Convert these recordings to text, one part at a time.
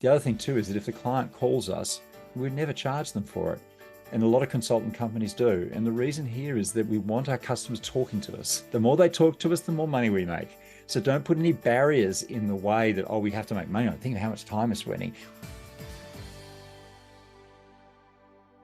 The other thing too is that if the client calls us, we'd never charge them for it. And a lot of consultant companies do. And the reason here is that we want our customers talking to us. The more they talk to us, the more money we make. So don't put any barriers in the way that, oh, we have to make money. Think of how much time it's spending.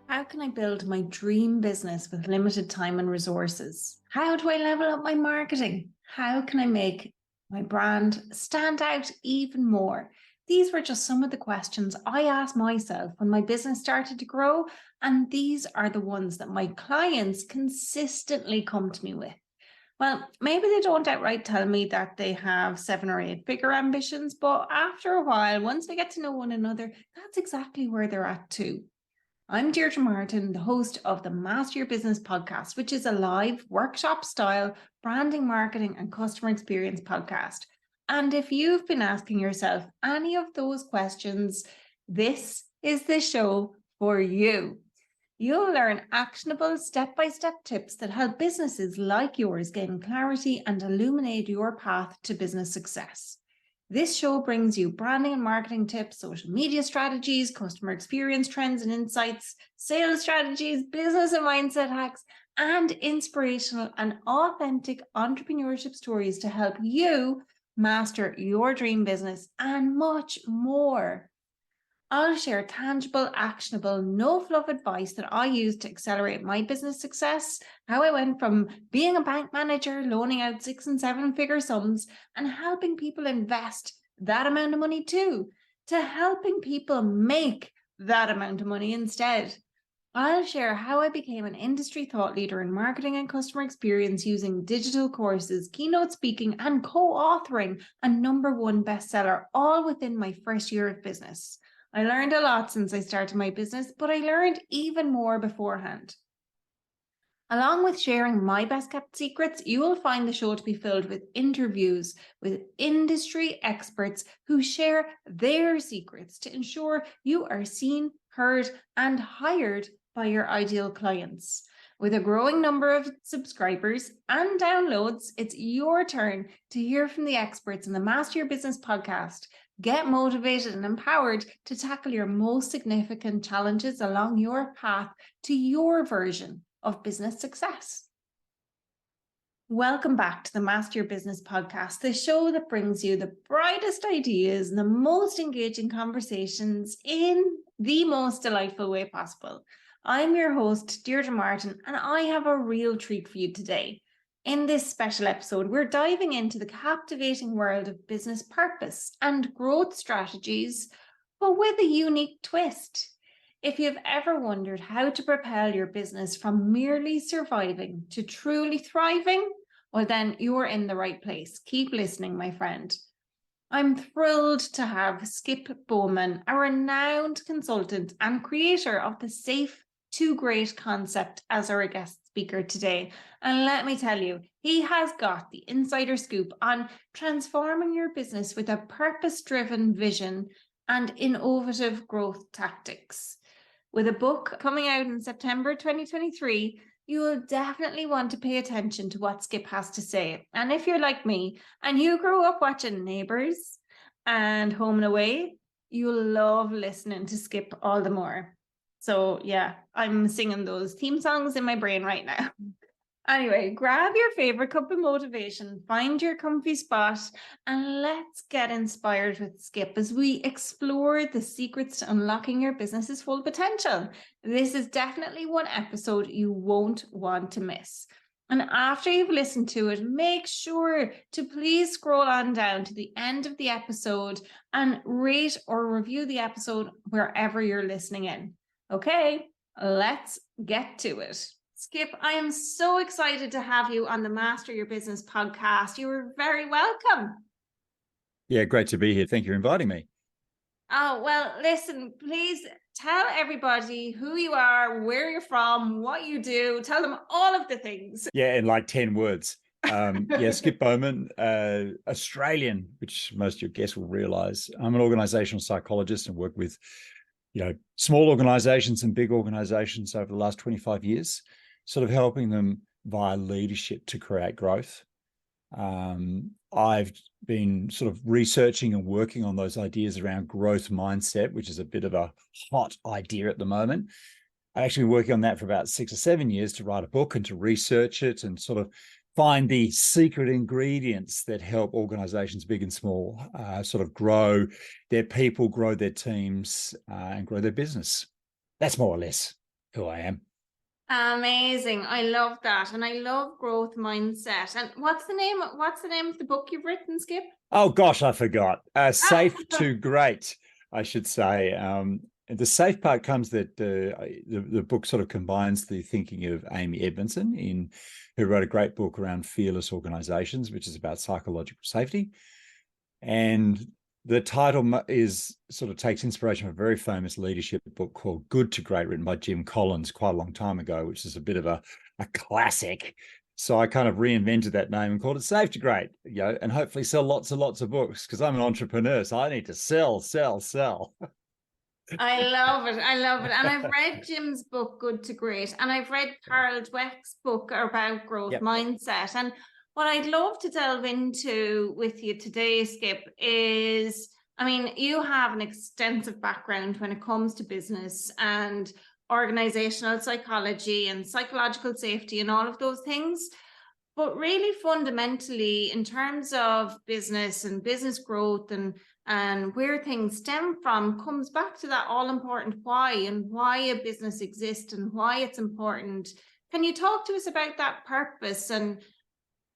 How can I build my dream business with limited time and resources? How do I level up my marketing? How can I make my brand stand out even more? These were just some of the questions I asked myself when my business started to grow, and these are the ones that my clients consistently come to me with. Well, maybe they don't outright tell me that they have 7 or 8 figure ambitions, but after a while, once we get to know one another, that's exactly where they're at too. I'm Deirdre Martin, the host of the Master Your Business podcast, which is a live workshop style branding, marketing, and customer experience podcast. And if you've been asking yourself any of those questions, this is the show for you. You'll learn actionable step-by-step tips that help businesses like yours gain clarity and illuminate your path to business success. This show brings you branding and marketing tips, social media strategies, customer experience trends and insights, sales strategies, business and mindset hacks, and inspirational and authentic entrepreneurship stories to help you master your dream business and much more. I'll share tangible, actionable, no fluff advice that I use to accelerate my business success, how I went from being a bank manager, loaning out 6 and 7 figure sums and helping people invest that amount of money too, to helping people make that amount of money instead. I'll share how I became an industry thought leader in marketing and customer experience using digital courses, keynote speaking, and co-authoring a #1 bestseller, all within my first year of business. I learned a lot since I started my business, but I learned even more beforehand. Along with sharing my best kept secrets, you will find the show to be filled with interviews with industry experts who share their secrets to ensure you are seen, heard, and hired by your ideal clients. With a growing number of subscribers and downloads, it's your turn to hear from the experts in the Master Your Business podcast. Get motivated and empowered to tackle your most significant challenges along your path to your version of business success. Welcome back to the Master Your Business podcast, the show that brings you the brightest ideas and the most engaging conversations in the most delightful way possible. I'm your host, Deirdre Martin, and I have a real treat for you today. In this special episode, we're diving into the captivating world of business purpose and growth strategies, but with a unique twist. If you've ever wondered how to propel your business from merely surviving to truly thriving, well then you're in the right place. Keep listening, my friend. I'm thrilled to have Skip Bowman, a renowned consultant and creator of the Safe to Great concept, as our guest speaker today. And let me tell you, he has got the insider scoop on transforming your business with a purpose-driven vision and innovative growth tactics. With a book coming out in September 2023, you will definitely want to pay attention to what Skip has to say. And if you're like me and you grew up watching Neighbours and Home and Away, you'll love listening to Skip all the more. So yeah, I'm singing those theme songs in my brain right now. Anyway, grab your favorite cup of motivation, find your comfy spot, and let's get inspired with Skip as we explore the secrets to unlocking your business's full potential. This is definitely one episode you won't want to miss. And after you've listened to it, make sure to please scroll on down to the end of the episode and rate or review the episode wherever you're listening in. Okay, let's get to it. Skip, I am so excited to have you on the Master Your Business podcast. You are very welcome. Yeah, great to be here. Thank you for inviting me. Oh, well, listen, please tell everybody who you are, where you're from, what you do. Tell them all of the things. Yeah, in like 10 words. Skip Bowman, Australian, which most of your guests will realize. I'm an organizational psychologist and work with small organizations and big organizations over the last 25 years, sort of helping them via leadership to create growth. I've been sort of researching and working on those ideas around growth mindset, which is a bit of a hot idea at the moment. I've actually been working on that for about 6 or 7 years to write a book and to research it and sort of find the secret ingredients that help organizations, big and small, sort of grow their people, grow their teams, and grow their business. That's more or less who I am. Amazing. I love that. And I love growth mindset. And what's the name of the book you've written, Skip? Oh gosh, I forgot. Safe Ah, to great, I should say. The safe part comes that the book sort of combines the thinking of Amy Edmondson, who wrote a great book around fearless organizations, which is about psychological safety. And the title is sort of takes inspiration from a very famous leadership book called Good to Great, written by Jim Collins quite a long time ago, which is a bit of a classic. So I kind of reinvented that name and called it Safe to Great, and hopefully sell lots and lots of books, because I'm an entrepreneur, so I need to sell, sell, sell. I love it. I love it. And I've read Jim's book, Good to Great, and I've read Carol Dweck's book about growth Yep. mindset. And what I'd love to delve into with you today, Skip, is I mean, you have an extensive background when it comes to business and organizational psychology and psychological safety and all of those things. But really fundamentally, in terms of business and business growth and where things stem from, comes back to that all important why and why a business exists and why it's important. Can you talk to us about that purpose and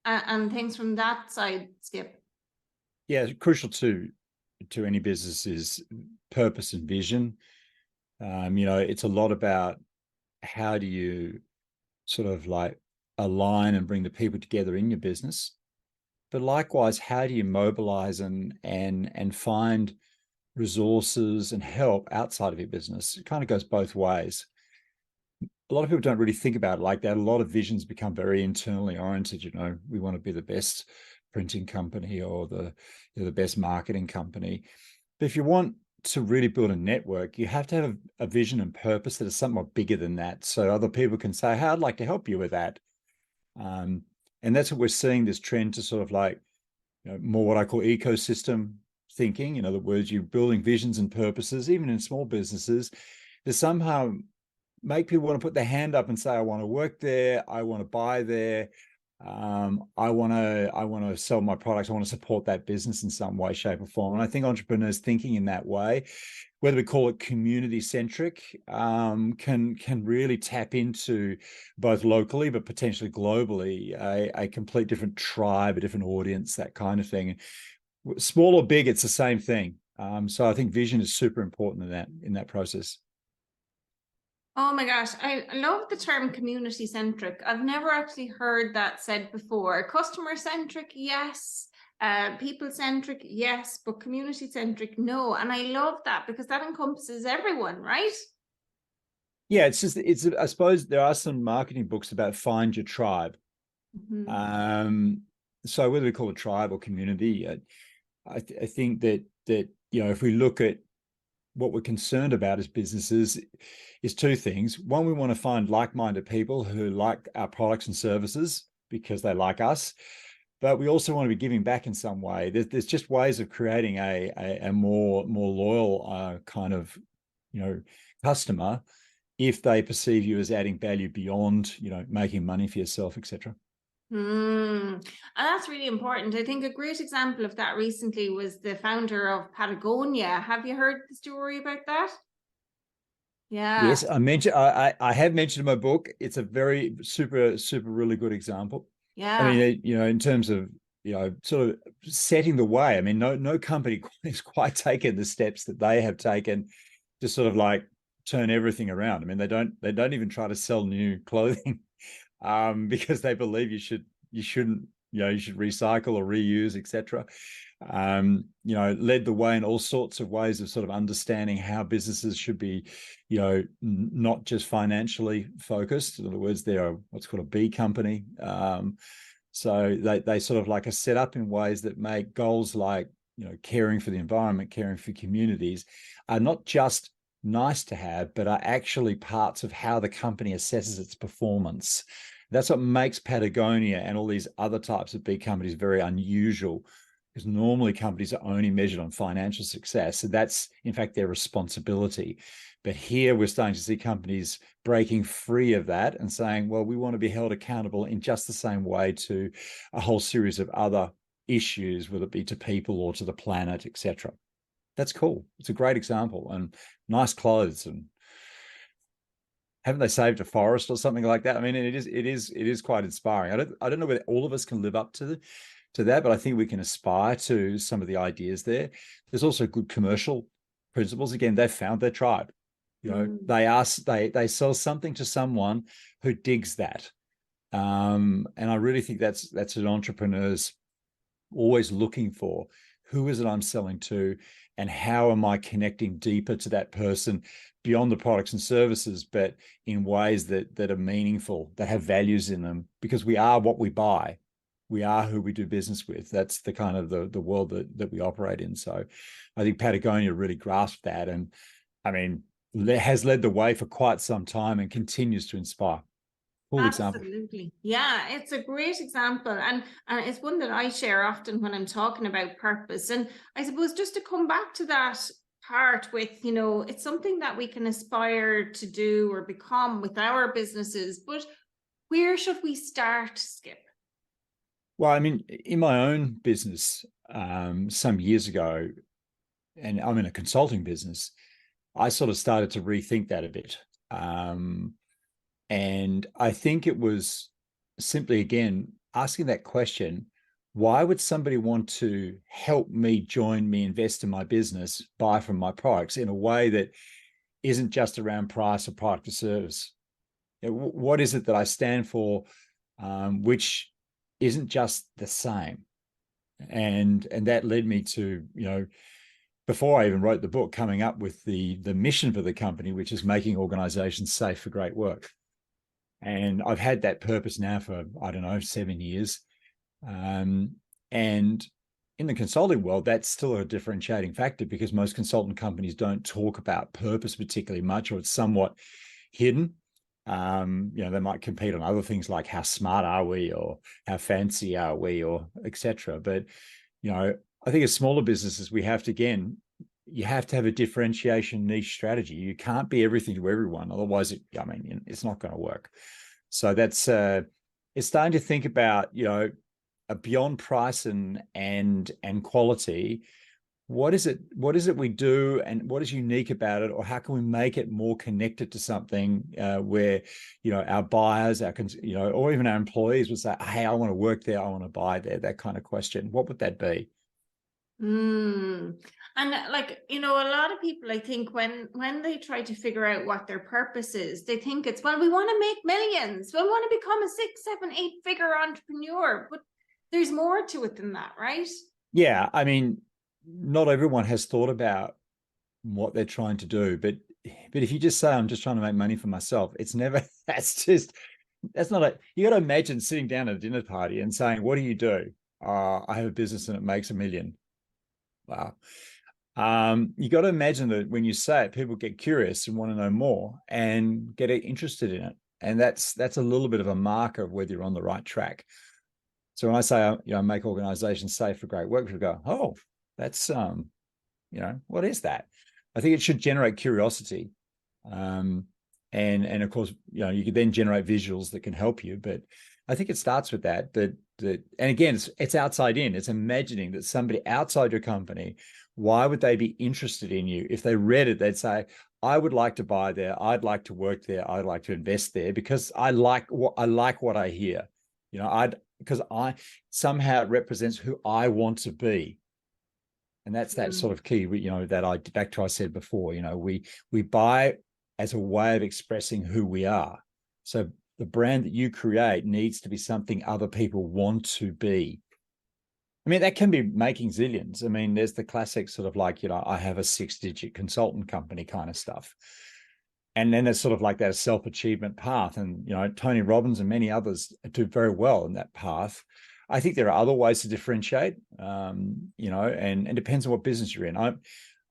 things from that side, Skip? Yeah, crucial to any business is purpose and vision. It's a lot about how do you sort of like align and bring the people together in your business, but likewise, how do you mobilize and find resources and help outside of your business? It kind of goes both ways. A lot of people don't really think about it like that. A lot of visions become very internally oriented. We want to be the best printing company or the best marketing company. But if you want to really build a network, you have to have a vision and purpose that is somewhat bigger than that. So other people can say, hey, I'd like to help you with that. And that's what we're seeing, this trend to sort of like, more what I call ecosystem thinking. In other words, you're building visions and purposes, even in small businesses, that somehow make people want to put their hand up and say, I want to work there, I want to buy there, I want to sell my products, I want to support that business in some way, shape, or form. And I think entrepreneurs thinking in that way, whether we call it community centric, can really tap into both locally but potentially globally a complete different tribe, a different audience, that kind of thing. Small or big, it's the same thing. So I think vision is super important in that process. Oh my gosh, I love the term community centric. I've never actually heard that said before. Customer centric, yes. People centric, yes, but community centric, no. And I love that because that encompasses everyone, right? Yeah, I suppose there are some marketing books about find your tribe. Mm-hmm. So whether we call it tribe or community, I think that if we look at what we're concerned about as businesses, is two things. One, we want to find like-minded people who like our products and services because they like us, but we also want to be giving back in some way. There's just ways of creating a more loyal kind of customer if they perceive you as adding value beyond making money for yourself, etc. And that's really important. I think a great example of that recently was the founder of Patagonia. Have you heard the story about that? Yeah. Yes, I have mentioned in my book. It's a very super really good example. I Yeah. mean, in terms of sort of setting the way. I mean, no company has quite taken the steps that they have taken to sort of like turn everything around. I mean, they don't even try to sell new clothing because they believe you should recycle or reuse, etc. Led the way in all sorts of ways of sort of understanding how businesses should be, not just financially focused. In other words, they're what's called a B company. So they sort of like are set up in ways that make goals like, caring for the environment, caring for communities, are not just nice to have, but are actually parts of how the company assesses its performance. That's what makes Patagonia and all these other types of big companies very unusual, because normally companies are only measured on financial success. So that's, in fact, their responsibility. But here we're starting to see companies breaking free of that and saying, well, we want to be held accountable in just the same way to a whole series of other issues, whether it be to people or to the planet, etc. That's cool. It's a great example, and nice clothes, and haven't they saved a forest or something like that? I mean, it is quite inspiring. I don't know whether all of us can live up to that, but I think we can aspire to some of the ideas there. There's also good commercial principles. Again, they've found their tribe. You know, they sell something to someone who digs that. And I really think that's an entrepreneur's always looking for. Who is it I'm selling to, and how am I connecting deeper to that person beyond the products and services, but in ways that are meaningful, that have values in them? Because we are what we buy. We are who we do business with. That's the kind of the world that we operate in. So I think Patagonia really grasped that, and I mean, has led the way for quite some time and continues to inspire. Cool example. Absolutely. Yeah, it's a great example. And it's one that I share often when I'm talking about purpose. And I suppose just to come back to that part with, it's something that we can aspire to do or become with our businesses, but where should we start, Skip? Well, I mean, in my own business, some years ago, and I'm in a consulting business, I sort of started to rethink that a bit. And I think it was simply, again, asking that question, why would somebody want to help me, join me, invest in my business, buy from my products in a way that isn't just around price or product or service? What is it that I stand for, which isn't just the same? And that led me to, before I even wrote the book, coming up with the mission for the company, which is making organizations safe for great work. And I've had that purpose now for, I don't know, 7 years. And in the consulting world, that's still a differentiating factor, because most consultant companies don't talk about purpose particularly much, or it's somewhat hidden. They might compete on other things like how smart are we, or how fancy are we, or etc. But, I think as smaller businesses, we have to, you have to have a differentiation niche strategy. You can't be everything to everyone. Otherwise, it's not going to work. So that's, it's starting to think about, beyond price and quality. What is it we do, and what is unique about it, or how can we make it more connected to something where, our buyers, or even our employees would say, hey, I want to work there, I want to buy there, that kind of question. What would that be? And a lot of people, I think when they try to figure out what their purpose is, they think it's, well, we want to make millions. We want to become a 6, 7, 8-figure entrepreneur, but there's more to it than that, right? Yeah. I mean, not everyone has thought about what they're trying to do, but if you just say, I'm just trying to make money for myself, it's never, that's not you got to imagine sitting down at a dinner party and saying, what do you do? I have a business and it makes $1 million. Wow. You got to imagine that when you say it, people get curious and want to know more and get interested in it. And that's a little bit of a marker of whether you're on the right track. So when I say, make organizations safe for great work, people go, oh, that's, what is that? I think it should generate curiosity. And of course, you could then generate visuals that can help you. But I think it starts with that, and again, it's outside in. It's imagining that somebody outside your company, why would they be interested in you? If they read it, they'd say, I would like to buy there. I'd like to work there. I'd like to invest there because I like what I hear. Because somehow it represents who I want to be. And that's that sort of key, that I said before, we buy as a way of expressing who we are. So the brand that you create needs to be something other people want to be. I mean, that can be making zillions. I mean, there's the classic sort of like, I have a 6-digit consultant company kind of stuff. And then there's sort of like that self-achievement path. And, Tony Robbins and many others do very well in that path. I think there are other ways to differentiate, and it depends on what business you're in.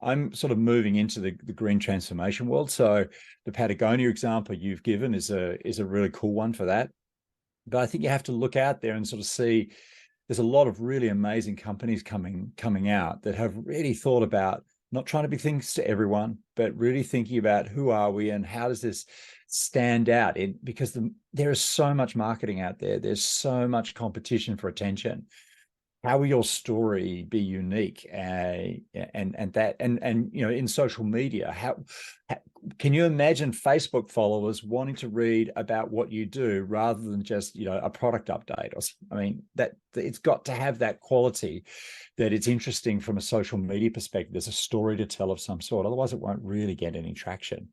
I'm sort of moving into the green transformation world. So the Patagonia example you've given is a really cool one for that. But I think you have to look out there and sort of see there's a lot of really amazing companies coming out that have really thought about not trying to be things to everyone, but really thinking about who are we and how does this stand out because there is so much marketing out there. There's so much competition for attention. How will your story be unique? And you know, in social media, how can you imagine Facebook followers wanting to read about what you do rather than just, you know, a product update? Or I mean, that it's got to have that quality that it's interesting from a social media perspective. There's a story to tell of some sort. Otherwise, it won't really get any traction.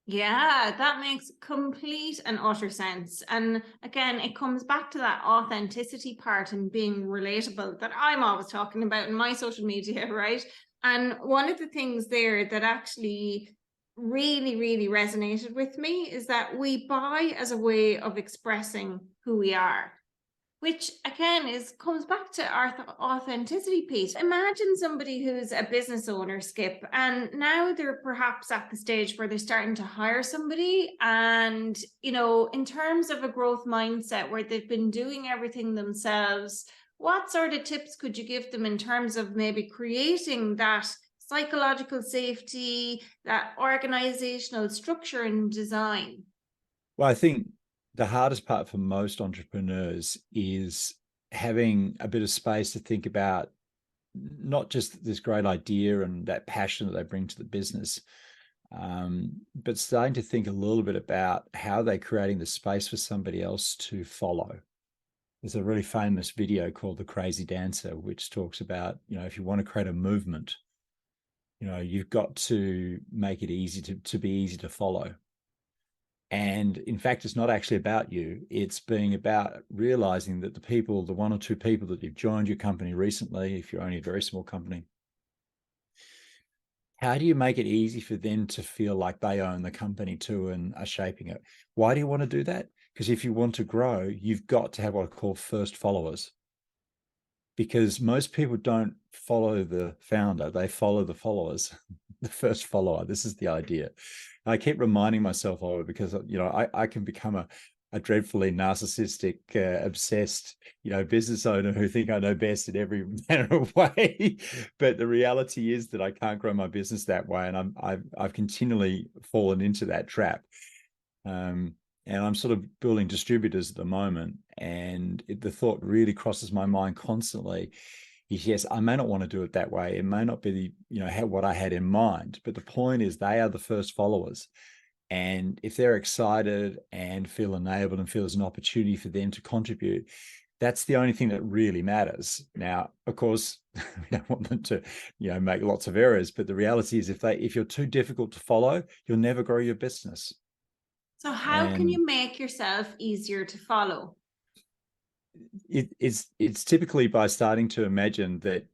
Yeah, that makes complete and utter sense. And again, it comes back to that authenticity part and being relatable that I'm always talking about in my social media, right? And one of the things there that actually really, really resonated with me is that we buy as a way of expressing who we are, which again is comes back to our authenticity piece. Imagine somebody who's a business owner, Skip, and now they're perhaps at the stage where they're starting to hire somebody, and you know, in terms of a growth mindset where they've been doing everything themselves, what sort of tips could you give them in terms of maybe creating that psychological safety, that organizational structure and design? Well, I think the hardest part for most entrepreneurs is having a bit of space to think about not just this great idea and that passion that they bring to the business, but starting to think a little bit about how they're creating the space for somebody else to follow. There's a really famous video called The Crazy Dancer, which talks about, you know, if you want to create a movement, you know, you've got to make it easy to be easy to follow. And in fact, it's not actually about you. It's being about realizing that the people, the one or two people that you've joined your company recently, if you're only a very small company, how do you make it easy for them to feel like they own the company too and are shaping it? Why do you want to do that? Because if you want to grow, you've got to have what I call first followers. Because most people don't follow the founder, they follow the followers, the first follower. This is the idea. I keep reminding myself of it because, you know, I can become a dreadfully narcissistic, obsessed, you know, business owner who think I know best in every manner of way. But the reality is that I can't grow my business that way, and I've continually fallen into that trap. And I'm sort of building distributors at the moment, and the thought really crosses my mind constantly. Yes, I may not want to do it that way. It may not be the, you know, what I had in mind, but the point is they are the first followers. And if they're excited and feel enabled and feel there's an opportunity for them to contribute, that's the only thing that really matters. Now, of course, we don't want them to, you know, make lots of errors, but the reality is if you're too difficult to follow, you'll never grow your business. So how can And you make yourself easier to follow? it's typically by starting to imagine that,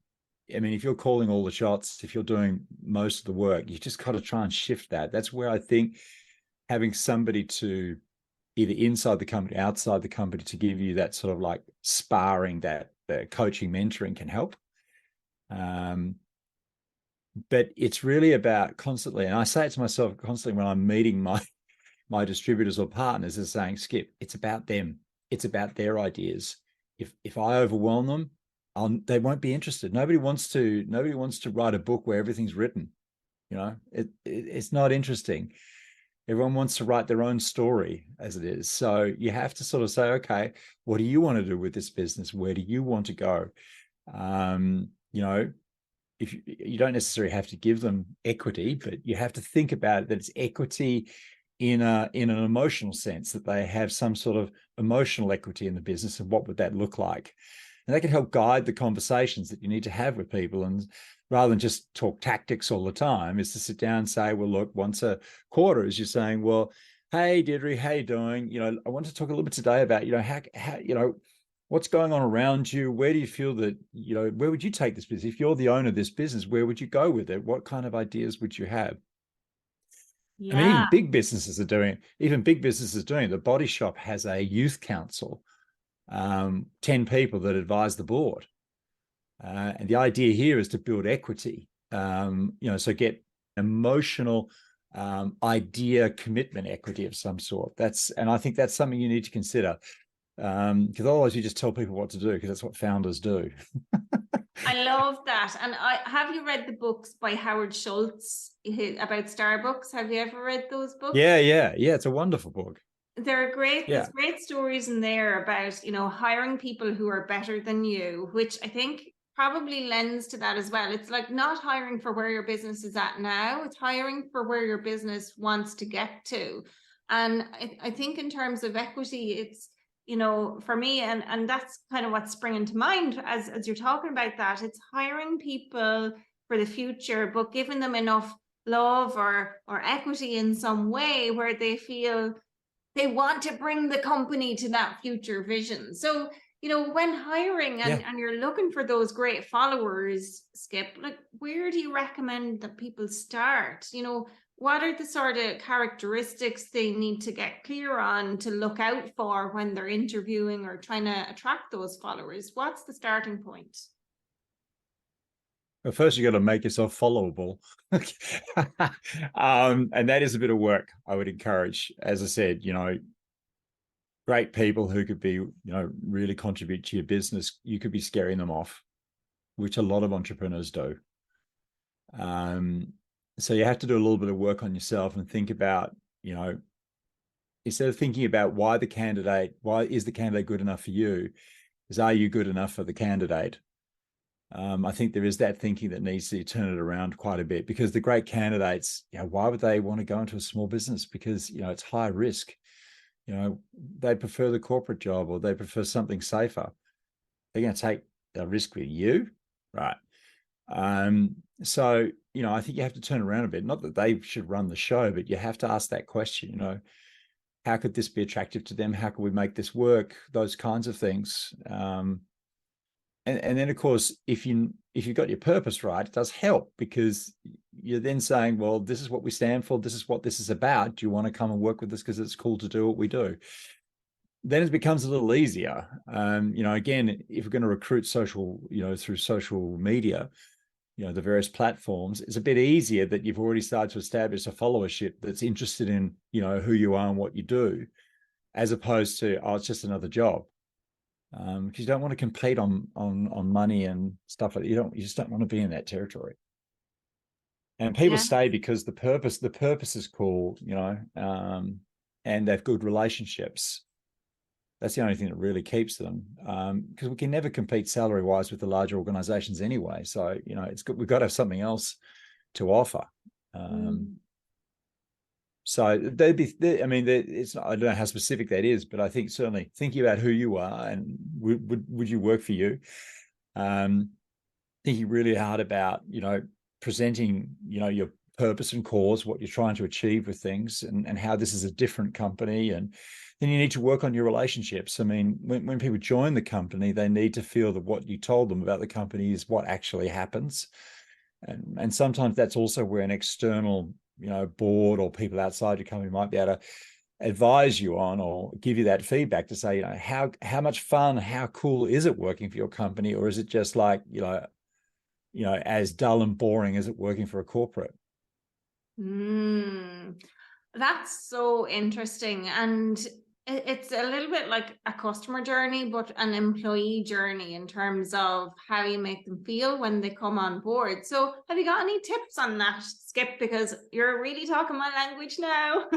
I mean, if you're calling all the shots, if you're doing most of the work, you just got to try and shift that. That's where I think having somebody to either inside the company, outside the company, to give you that sort of like sparring, that coaching, mentoring can help. But it's really about constantly, and I say it to myself constantly when I'm meeting my distributors or partners, is saying, Skip, it's about them. It's about their ideas. If I overwhelm them, they won't be interested. Nobody wants to write a book where everything's written. You know, it's not interesting. Everyone wants to write their own story as it is. So you have to sort of say, okay, what do you want to do with this business? Where do you want to go? You know, if you don't necessarily have to give them equity, but you have to think about it, that it's equity in an emotional sense, that they have some sort of emotional equity in the business, and what would that look like? And that can help guide the conversations that you need to have with people. And rather than just talk tactics all the time, is to sit down and say, well, look, once a quarter, is you're saying, well, hey, Deirdre, how you doing? You know, I want to talk a little bit today about, you know, how you know, what's going on around you? Where do you feel that, you know, where would you take this business? If you're the owner of this business, where would you go with it? What kind of ideas would you have? I mean, Yeah. even big businesses are doing it. Even big businesses doing it. The Body Shop has a youth council, 10 people that advise the board. And the idea here is to build equity, you know, so get emotional idea commitment equity of some sort. And I think that's something you need to consider. Because otherwise you just tell people what to do, because that's what founders do. I love that. And have you read the books by Howard Schultz about Starbucks? Have you ever read those books? Yeah. It's a wonderful book. They're great. Yeah. There's great stories in there about, hiring people who are better than you, which I think probably lends to that as well. It's like not hiring for where your business is at now, it's hiring for where your business wants to get to. And I think in terms of equity, it's, for me, and that's kind of what's springing to mind as you're talking about that. It's hiring people for the future, but giving them enough love or equity in some way where they feel they want to bring the company to that future vision. So, when hiring Yeah. and you're looking for those great followers, Skip, like where do you recommend that people start? What are the sort of characteristics they need to get clear on to look out for when they're interviewing or trying to attract those followers? What's the starting point? Well, first you got to make yourself followable. And that is a bit of work, I would encourage. As I said, great people who could be, really contribute to your business, you could be scaring them off, which a lot of entrepreneurs do. So you have to do a little bit of work on yourself and think about, instead of thinking about why is the candidate good enough for you, is are you good enough for the candidate? I think there is that thinking that needs to turn it around quite a bit, because the great candidates, why would they want to go into a small business? Because, it's high risk. They prefer the corporate job, or they prefer something safer. They're going to take a risk with you, right? So, I think you have to turn around a bit. Not that they should run the show, but you have to ask that question, how could this be attractive to them? How can we make this work? Those kinds of things. And then, of course, if you've got your purpose right, it does help, because you're then saying, well, this is what we stand for. This is what this is about. Do you want to come and work with us because it's cool to do what we do? Then it becomes a little easier. Again, if we're going to recruit through social media, the various platforms, it's a bit easier that you've already started to establish a followership that's interested in, who you are and what you do, as opposed to, oh, it's just another job. Because you don't want to compete on money and stuff like that. You just don't want to be in that territory. And people Yeah. stay because the purpose is cool, and they have good relationships. That's the only thing that really keeps them. Because we can never compete salary wise with the larger organizations anyway. So, it's good. We've got to have something else to offer. So it's not, I don't know how specific that is, but I think certainly thinking about who you are and would you work for you, thinking really hard about, presenting, your purpose and cause, what you're trying to achieve with things, and how this is a different company. And then you need to work on your relationships. I mean, when people join the company, they need to feel that what you told them about the company is what actually happens. And sometimes that's also where an external, board or people outside your company might be able to advise you on, or give you that feedback to say, how much fun, how cool is it working for your company? Or is it just like, as dull and boring as it working for a corporate? That's so interesting. And it's a little bit like a customer journey, but an employee journey in terms of how you make them feel when they come on board. So have you got any tips on that, Skip? Because you're really talking my language now.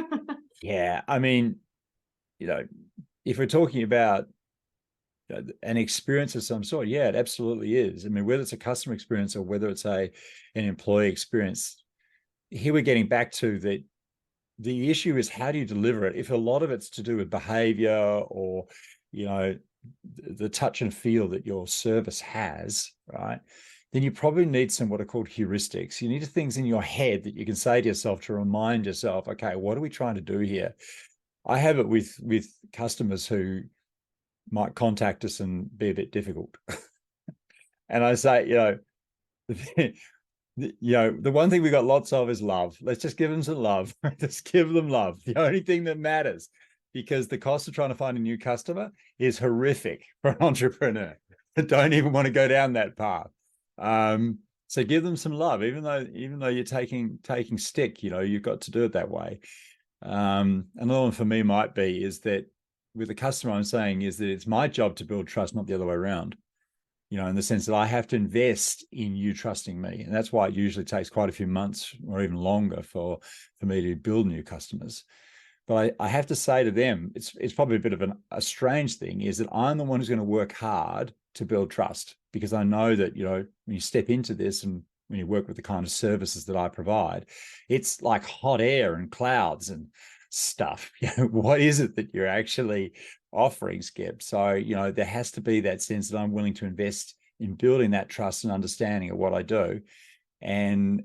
Yeah. I mean, if we're talking about an experience of some sort, yeah, it absolutely is. I mean, whether it's a customer experience or whether it's an employee experience, here we're getting back to that. The issue is, how do you deliver it? If a lot of it's to do with behavior, or, the touch and feel that your service has, right, then you probably need some what are called heuristics. You need things in your head that you can say to yourself to remind yourself, okay, what are we trying to do here? I have it with customers who might contact us and be a bit difficult. And I say, the one thing we got lots of is love. Let's just give them some love. Just give them love. The only thing that matters, because the cost of trying to find a new customer is horrific for an entrepreneur. Don't even want to go down that path. So give them some love, even though you're taking stick, you've got to do it that way. Another one for me might be is that with the customer, I'm saying is that it's my job to build trust, not the other way around. In the sense that I have to invest in you trusting me. And that's why it usually takes quite a few months or even longer for me to build new customers. But I have to say to them, it's probably a bit of a strange thing, is that I'm the one who's going to work hard to build trust, because I know that, when you step into this and when you work with the kind of services that I provide, it's like hot air and clouds and stuff. What is it that you're actually offering, Skip? So, there has to be that sense that I'm willing to invest in building that trust and understanding of what I do. And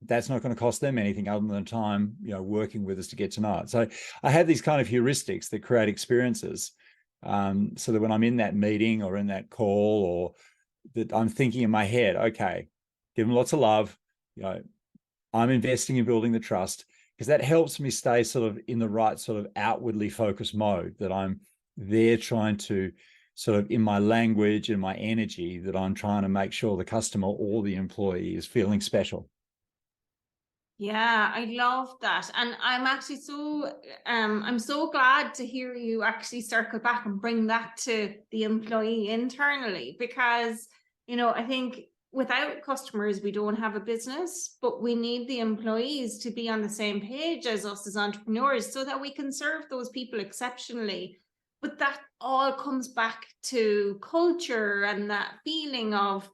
that's not going to cost them anything other than time, working with us to get to know it. So I have these kind of heuristics that create experiences, so that when I'm in that meeting or in that call, or that I'm thinking in my head, okay, give them lots of love, I'm investing in building the trust, because that helps me stay sort of in the right sort of outwardly focused mode, that I'm there trying to sort of, in my language and my energy, that I'm trying to make sure the customer or the employee is feeling special. Yeah, I love that. And I'm actually I'm so glad to hear you actually circle back and bring that to the employee internally, because, I think without customers, we don't have a business, but we need the employees to be on the same page as us as entrepreneurs so that we can serve those people exceptionally. But that all comes back to culture and that feeling of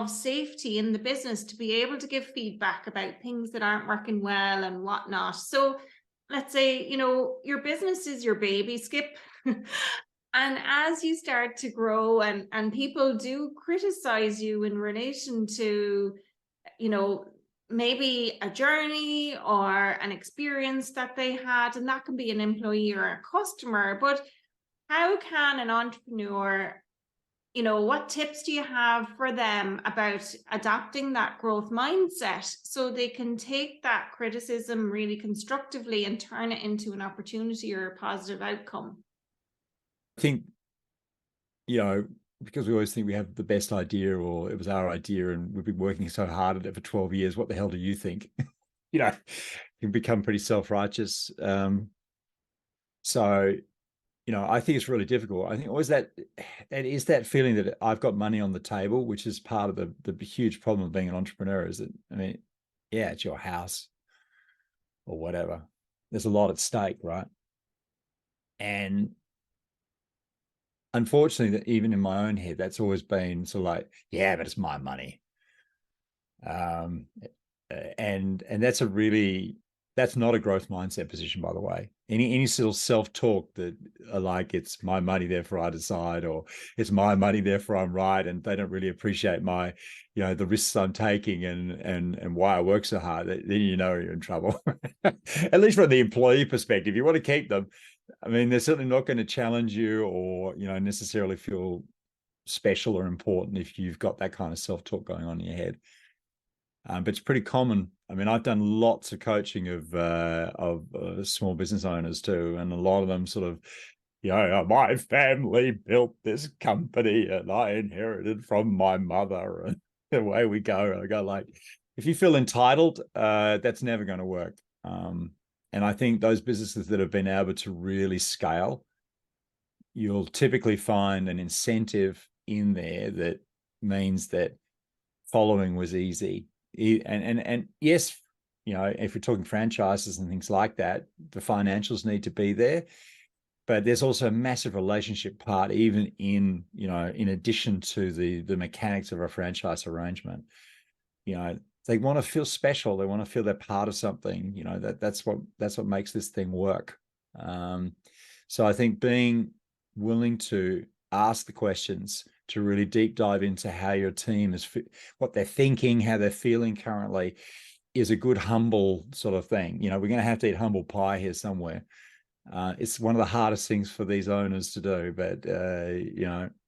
safety in the business to be able to give feedback about things that aren't working well and whatnot. So let's say, your business is your baby, Skip. And as you start to grow and people do criticize you in relation to, maybe a journey or an experience that they had, and that can be an employee or a customer, but how can an entrepreneur, what tips do you have for them about adopting that growth mindset so they can take that criticism really constructively and turn it into an opportunity or a positive outcome? I think, because we always think we have the best idea, or it was our idea and we've been working so hard at it for 12 years, what the hell do you think? You can become pretty self-righteous. So, I think it's really difficult. I think always that is that feeling that I've got money on the table, which is part of the huge problem of being an entrepreneur, is that, yeah, it's your house or whatever. There's a lot at stake, right? And unfortunately, that even in my own head, that's always been sort of like, yeah, but it's my money. And that's not a growth mindset position, by the way. Any sort of self-talk that like, it's my money, therefore I decide, or it's my money, therefore I'm right, and they don't really appreciate my, the risks I'm taking and why I work so hard, then you're in trouble. At least from the employee perspective, you want to keep them. They're certainly not going to challenge you or, necessarily feel special or important if you've got that kind of self-talk going on in your head. But it's pretty common. I've done lots of coaching of small business owners too, and a lot of them sort of, my family built this company and I inherited from my mother, and away we go. I go like, if you feel entitled, that's never going to work. And I think those businesses that have been able to really scale, you'll typically find an incentive in there that means that following was easy. And yes, if we're talking franchises and things like that, the financials need to be there, but there's also a massive relationship part, even in addition to the mechanics of a franchise arrangement. They want to feel special. They want to feel they're part of something. That's what makes this thing work. So I think being willing to ask the questions, to really deep dive into how your team is, what they're thinking, how they're feeling currently, is a good humble sort of thing. We're going to have to eat humble pie here somewhere. It's one of the hardest things for these owners to do, but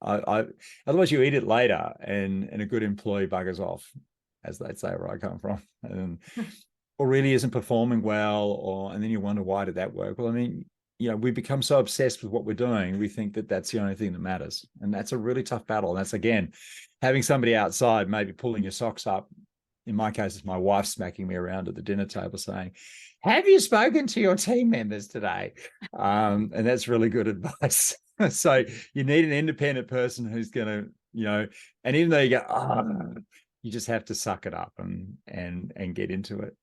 otherwise you eat it later, and a good employee buggers off, as they say where I come from, or really isn't performing well, and then you wonder, why did that work? Well, we become so obsessed with what we're doing, we think that that's the only thing that matters. And that's a really tough battle. And that's, again, having somebody outside maybe pulling your socks up in my case, it's my wife smacking me around at the dinner table saying, have you spoken to your team members today? And that's really good advice. So you need an independent person who's going to, and even though you go, oh, you just have to suck it up and get into it.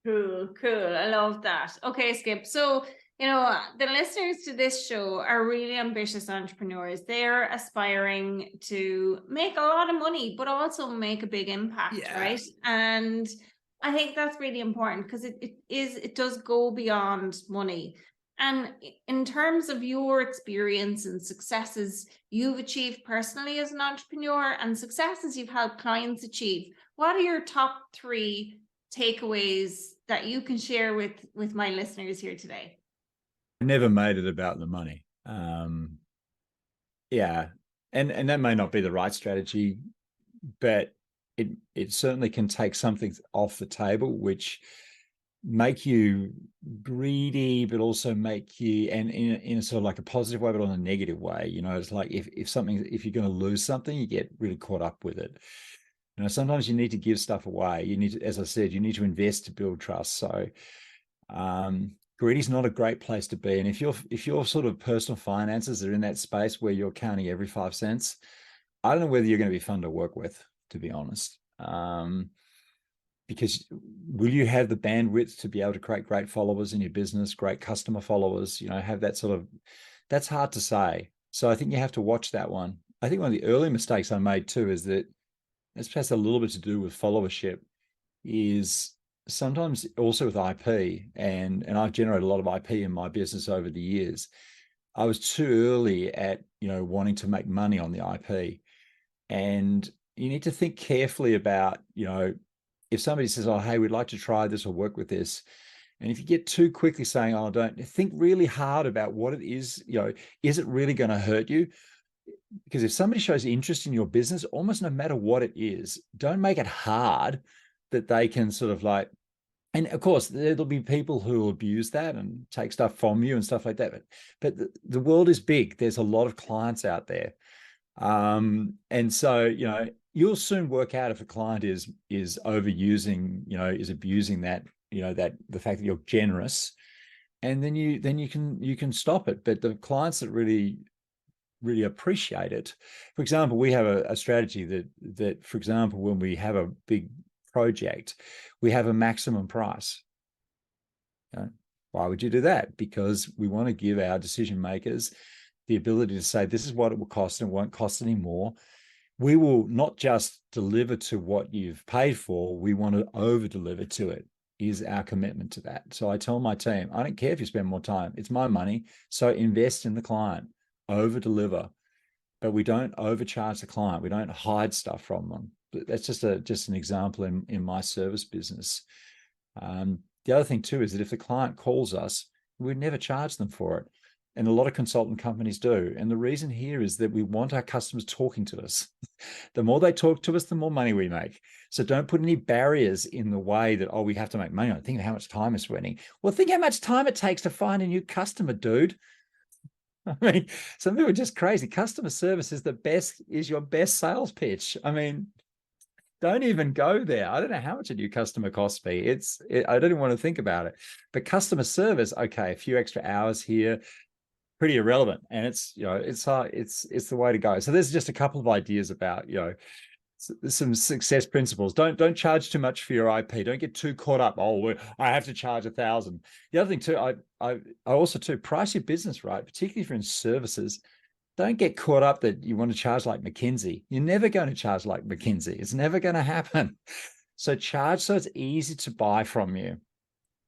Cool, cool. I love that. Okay, Skip. So, the listeners to this show are really ambitious entrepreneurs. They're aspiring to make a lot of money, but also make a big impact, right? And I think that's really important because it does go beyond money. And in terms of your experience and successes you've achieved personally as an entrepreneur and successes you've helped clients achieve, what are your top 3 takeaways that you can share with my listeners here today? I never made it about the money. Yeah. And that may not be the right strategy, but it certainly can take something off the table, which make you greedy, but also make you, and in a sort of like a positive way, but on a negative way. It's like if you're going to lose something, you get really caught up with it. Sometimes you need to give stuff away. You need to, as I said, you need to invest to build trust. So greedy is not a great place to be. And if your sort of personal finances are in that space where you're counting every 5 cents, I don't know whether you're going to be fun to work with, to be honest. Because will you have the bandwidth to be able to create great followers in your business, great customer followers, have that sort of, that's hard to say. So I think you have to watch that one. I think one of the early mistakes I made too is that it's perhaps a little bit to do with followership, is sometimes also with IP, and I've generated a lot of IP in my business over the years. I was too early at, wanting to make money on the IP. And you need to think carefully about, if somebody says, oh, hey, we'd like to try this or work with this. And if you get too quickly saying, oh, don't, think really hard about what it is, is it really going to hurt you? Because if somebody shows interest in your business, almost no matter what it is, don't make it hard that they can sort of like, and of course, there'll be people who will abuse that and take stuff from you and stuff like that. But the world is big. There's a lot of clients out there. And so, you'll soon work out if a client is overusing, is abusing that, that the fact that you're generous, and then you can stop it. But the clients that really appreciate it, for example, we have a strategy that, for example, when we have a big project, we have a maximum price. Why would you do that? Because we want to give our decision makers the ability to say, this is what it will cost and it won't cost any more. We will not just deliver to what you've paid for, we want to over deliver to it, is our commitment to that. So I tell my team, I don't care if you spend more time, it's my money. So invest in the client, over deliver, but we don't overcharge the client. We don't hide stuff from them. That's just an example in my service business. The other thing too is that if the client calls us, we'd never charge them for it. And a lot of consultant companies do. And the reason here is that we want our customers talking to us. The more they talk to us, the more money we make. So don't put any barriers in the way that, oh, we have to make money. Think of how much time is spending. Well, think how much time it takes to find a new customer, dude. I mean, some people are just crazy. Customer service is your best sales pitch. I mean, don't even go there. I don't know how much a new customer costs me. I don't even want to think about it. But customer service, okay, a few extra hours here, pretty irrelevant. And it's the way to go. So there's just a couple of ideas about, some success principles. Don't charge too much for your IP. Don't get too caught up. Oh, I have to charge 1,000. The other thing too, I also too, price your business right, particularly if you're in services. Don't get caught up that you want to charge like McKinsey. You're never going to charge like McKinsey. It's never going to happen. So charge so it's easy to buy from you,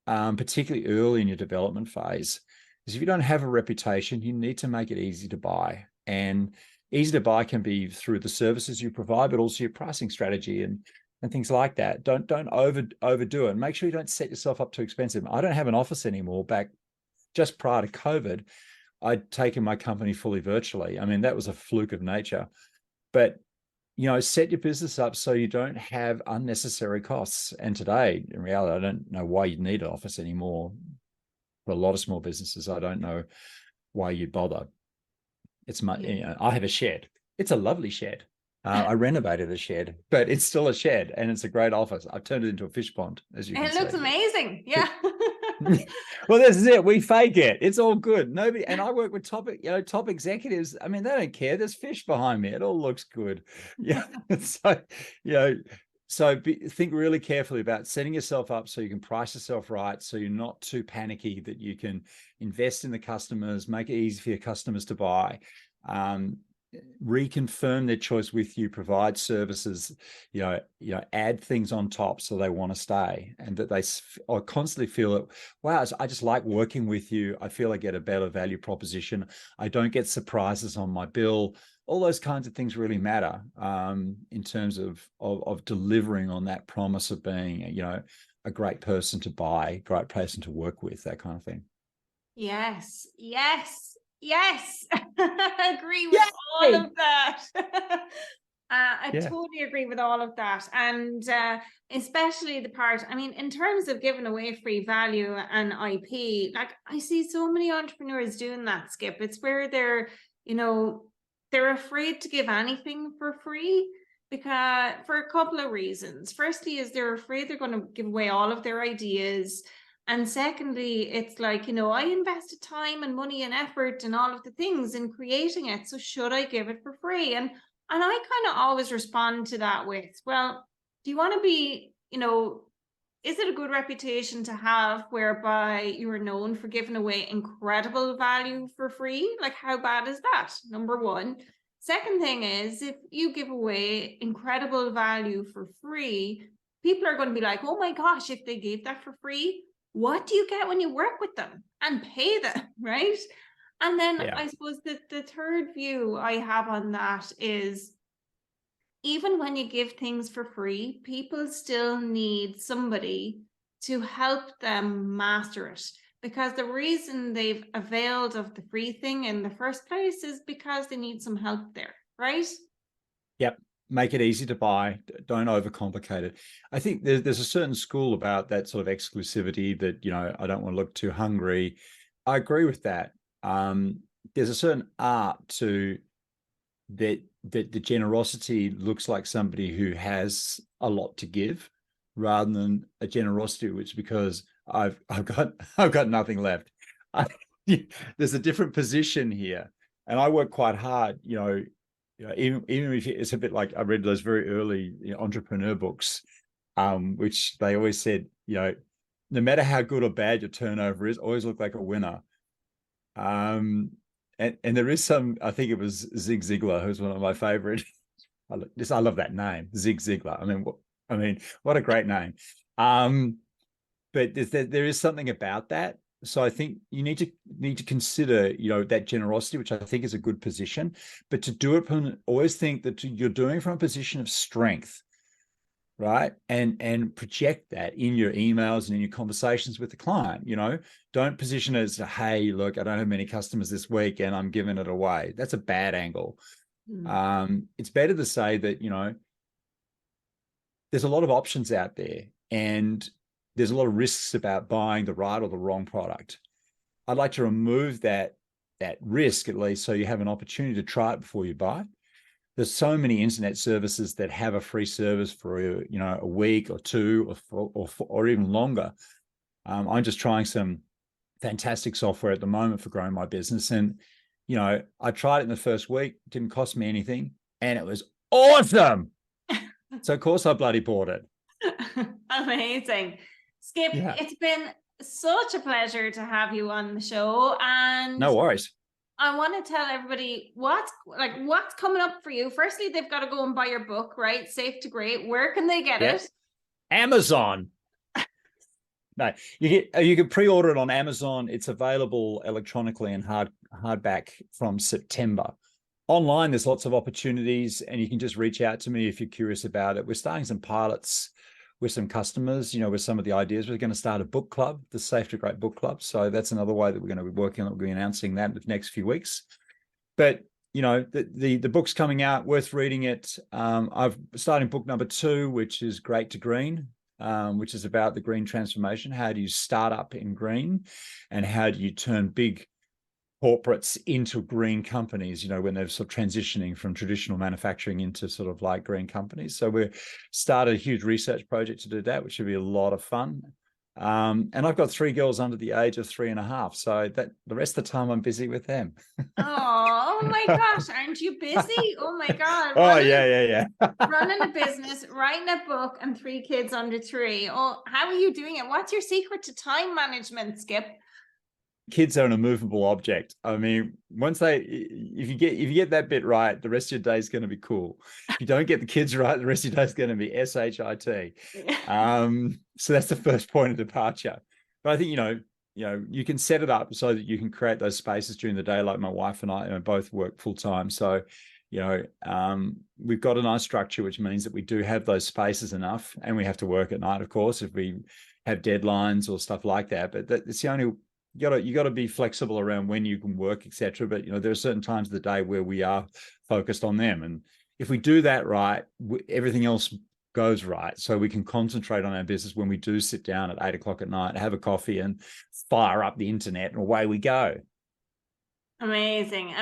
particularly early in your development phase. Because if you don't have a reputation, you need to make it easy to buy. And easy to buy can be through the services you provide, but also your pricing strategy and things like that. Don't overdo it. Make sure you don't set yourself up too expensive. I don't have an office anymore. Back just prior to COVID, I'd taken my company fully virtually. I mean, that was a fluke of nature. But set your business up so you don't have unnecessary costs. And today, in reality, I don't know why you'd need an office anymore. For a lot of small businesses, I don't know why you'd bother. It's my, I have a shed. It's a lovely shed. I renovated a shed, but it's still a shed and it's a great office. I've turned it into a fish pond, as you can It see. looks amazing. Yeah. Well, this is it. We fake it. It's all good. Nobody, and I work with top executives. I mean, they don't care. There's fish behind me. It all looks good. Yeah. So, you know, think really carefully about setting yourself up so you can price yourself right, so you're not too panicky, that you can invest in the customers, make it easy for your customers to buy. Reconfirm their choice with you, provide services, add things on top so they want to stay, and that they constantly feel that, wow, I just like working with you. I feel I get a better value proposition. I don't get surprises on my bill. All those kinds of things really matter in terms of delivering on that promise of being, a great person to buy, great person to work with, that kind of thing. Yes, yes, yes. I agree with all Yay! of that. I Yeah. totally agree with all of that. And especially the part, I mean, in terms of giving away free value and IP, like I see so many entrepreneurs doing that, Skip. It's where they're afraid to give anything for free, because for a couple of reasons. Firstly, is they're afraid they're going to give away all of their ideas. And secondly, it's like, I invested time and money and effort and all of the things in creating it. So should I give it for free? And I kind of always respond to that with, well, do you want to be, is it a good reputation to have whereby you are known for giving away incredible value for free? Like, how bad is that? Number one. Second thing is, if you give away incredible value for free, people are going to be like, oh my gosh, if they gave that for free, what do you get when you work with them and pay them, right? And then Yeah. I suppose that the third view I have on that is, even when you give things for free, people still need somebody to help them master it. Because the reason they've availed of the free thing in the first place is because they need some help there, right? Yep. Make it easy to buy. Don't overcomplicate it. I think there's a certain school about that sort of exclusivity that, I don't want to look too hungry. I agree with that. There's a certain art to that the generosity looks like somebody who has a lot to give, rather than a generosity which, because I've got nothing left. There's a different position here, and I work quite hard. Even if it's a bit like, I read those very early entrepreneur books, which they always said, no matter how good or bad your turnover is, always look like a winner. And there is some, I think it was Zig Ziglar, who's one of my favorite. I love that name, Zig Ziglar. I mean, what a great name. But there is something about that. So I think you need to consider, that generosity, which I think is a good position, but to do it, always think that you're doing it from a position of strength, right? And project that in your emails and in your conversations with the client. Don't position it as, hey, look, I don't have many customers this week and I'm giving it away. That's a bad angle. It's better to say that, there's a lot of options out there, and there's a lot of risks about buying the right or the wrong product. I'd like to remove that risk, at least, so you have an opportunity to try it before you buy. There's so many internet services that have a free service for a week or two or even longer. I'm just trying some fantastic software at the moment for growing my business, and I tried it in the first week. It didn't cost me anything, and it was awesome. So of course I bloody bought it. Amazing. Skip, Yeah. it's been such a pleasure to have you on the show, and No worries. I want to tell everybody what's coming up for you. Firstly, they've got to go and buy your book, right? Safe to Great. Where can they get it? Amazon. No, you can pre-order it on Amazon. It's available electronically and hardback from September. Online, there's lots of opportunities, and you can just reach out to me if you're curious about it. We're starting some pilots with some customers, with some of the ideas. We're going to start a book club, the Safe to Great book club. So that's another way that we're going to be working on. We'll be announcing that in the next few weeks. But the book's coming out, worth reading it. I've started book number 2, which is Great to Green, which is about the green transformation. How do you start up in green, and how do you turn big corporates into green companies, when they're sort of transitioning from traditional manufacturing into sort of like green companies. So we started a huge research project to do that, which should be a lot of fun. And I've got 3 girls under the age of 3.5. So that the rest of the time I'm busy with them. Oh my gosh, aren't you busy? Oh my God. Oh, yeah. Running a business, writing a book, and 3 kids under 3. Oh, how are you doing it? What's your secret to time management, Skip? Kids are an immovable object. I mean, if you get that bit right, the rest of your day is going to be cool. If you don't get the kids right, the rest of your day is going to be shit. So that's the first point of departure. But I think you can set it up so that you can create those spaces during the day. Like my wife and I both work full time, so we've got a nice structure, which means that we do have those spaces enough, and we have to work at night, of course, if we have deadlines or stuff like that. But it's the only you got to be flexible around when you can work, etc. But there are certain times of the day where we are focused on them, and if we do that right, everything else goes right. So we can concentrate on our business when we do sit down at 8 o'clock at night, have a coffee, and fire up the internet, and away we go. Amazing.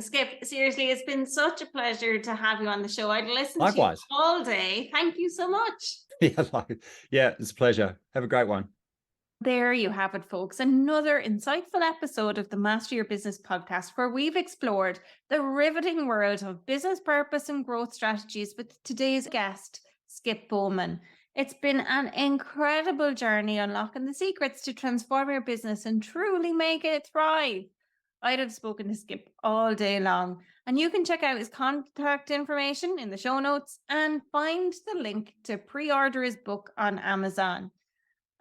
Skip, seriously, it's been such a pleasure to have you on the show. I'd listen Likewise. to you all day. Thank you so much. Yeah, it's a pleasure. Have a great one. There you have it, folks. Another insightful episode of the Master Your Business podcast, where we've explored the riveting world of business purpose and growth strategies with today's guest, Skip Bowman. It's been an incredible journey unlocking the secrets to transform your business and truly make it thrive. I'd have spoken to Skip all day long, and you can check out his contact information in the show notes and find the link to pre-order his book on Amazon.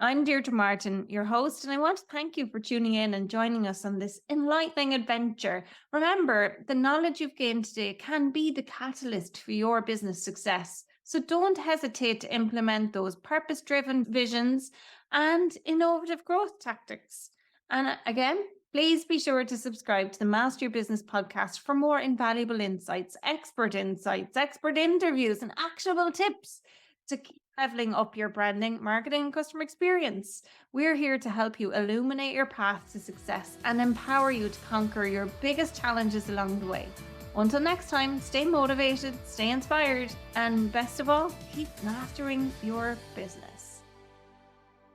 I'm Deirdre Martin, your host, and I want to thank you for tuning in and joining us on this enlightening adventure. Remember, the knowledge you've gained today can be the catalyst for your business success. So don't hesitate to implement those purpose-driven visions and innovative growth tactics. And again, please be sure to subscribe to the Master Your Business podcast for more invaluable insights, expert interviews, and actionable tips to keep leveling up your branding, marketing, and customer experience. We're here to help you illuminate your path to success and empower you to conquer your biggest challenges along the way. Until next time, stay motivated, stay inspired, and best of all, keep mastering your business.